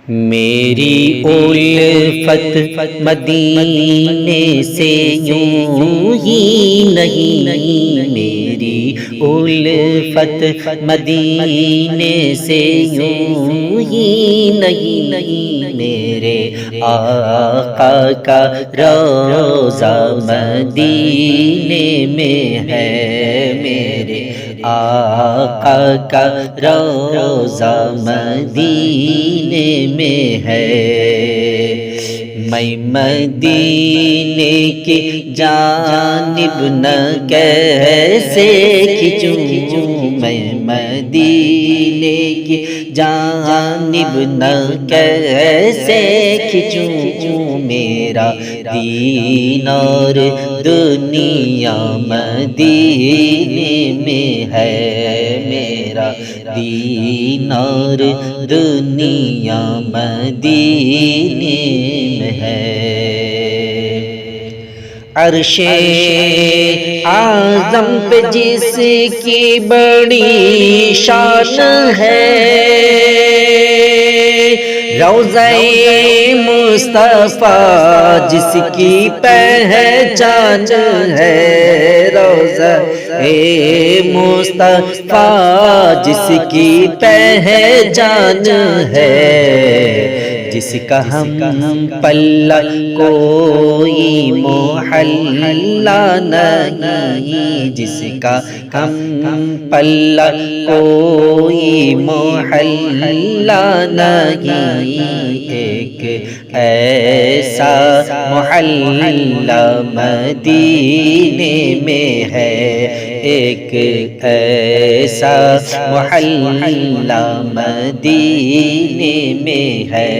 میری الفت مدینے سے یوں ہی نہیں، میری الفت مدینے سے یوں ہی نہیں، میرے آقا کا روضہ مدینے میں ہے، میرے آقا کا روضہ مدینے میں ہے۔ میں مدینے کی جانب نہ کیسے کھنچوں، میں مدینے کی جانب نہ کیسے کھنچوں، میرا دین اور دنیا مدینے میں ہے، میرا دین اور دنیا مدینے میں ہے۔ عرش اعظم پہ جس کی بڑی شان ہے، روضہ مصطفیٰ جس کی پہچان ہے، روضہ مصطفیٰ جس کی پہچان ہے، جس کا ہم پلہ کوئی محلہ نہیں، جس کا ہم پلہ کوئی محلہ نہیں، ایک ایسا محلہ مدینے میں ہے، ایک ایسا محلہ مدینے میں ہے۔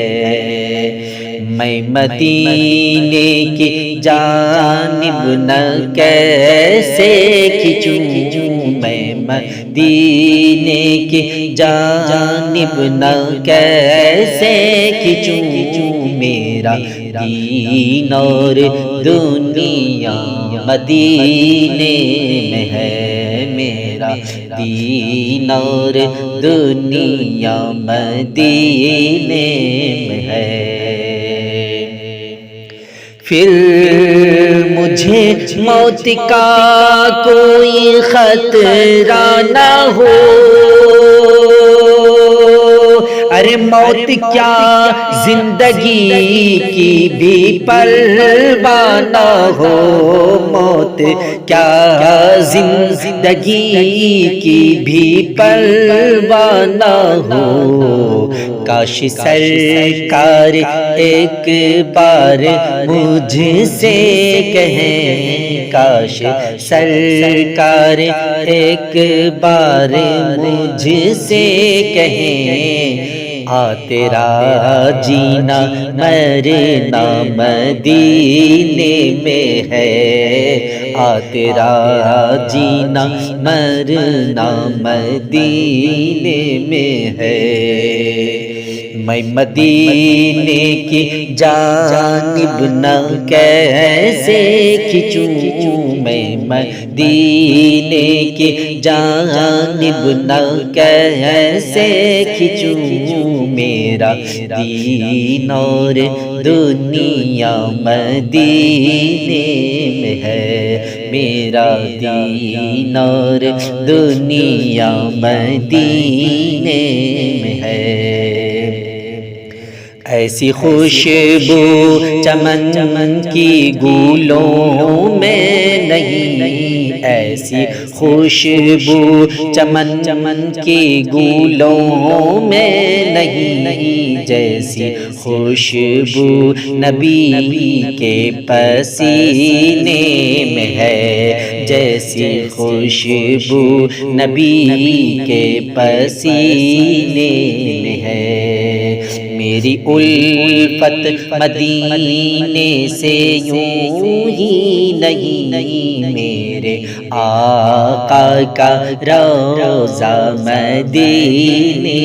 میں مدینے کی جانب نہ کیسے کھنچوں، میں مدینے کی جانب نہ کیسے کھنچوں، میرا دین اور دنیا مدینے میں ہے، میرا دین اور دنیا مدینے میں ہے۔ پھر مجھے موت کا کوئی خطرہ نہ ہو، ارے موت کیا زندگی کی بھی پرواہ نہ ہو، موت کیا زندگی کی بھی پرواہ نہ ہو، کاش سرکار ایک بار مجھ سے کہیں، کاش سرکار ایک بار مجھ سے کہیں، آ تیرا جینا مرنا مدینے میں ہے، آ تیرا جینا مرنا مدینے میں ہے۔ میں مدینے کی جانب نہ کیسے کھنچوں، میں مدینے کی جانب نہ کیسے کھنچوں، میرا دین اور دنیا مدینے میں ہے، میرا دین اور دنیا مدینے میں ہے۔ ایسی خوشبو چمن کی گولوں میں نہیں، ایسی خوشبو چمن کی گولوں میں نہیں، جیسی خوشبو نبی کے پسینے میں ہے، جیسی خوشبو نبی کے پسینے میں ہے۔ میری الفت مدینے سے یوں ہی نہیں، میرے آقا کا روضہ مدینے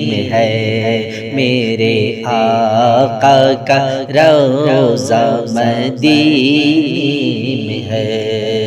میں ہے، میرے آقا کا روضہ مدینے میں ہے۔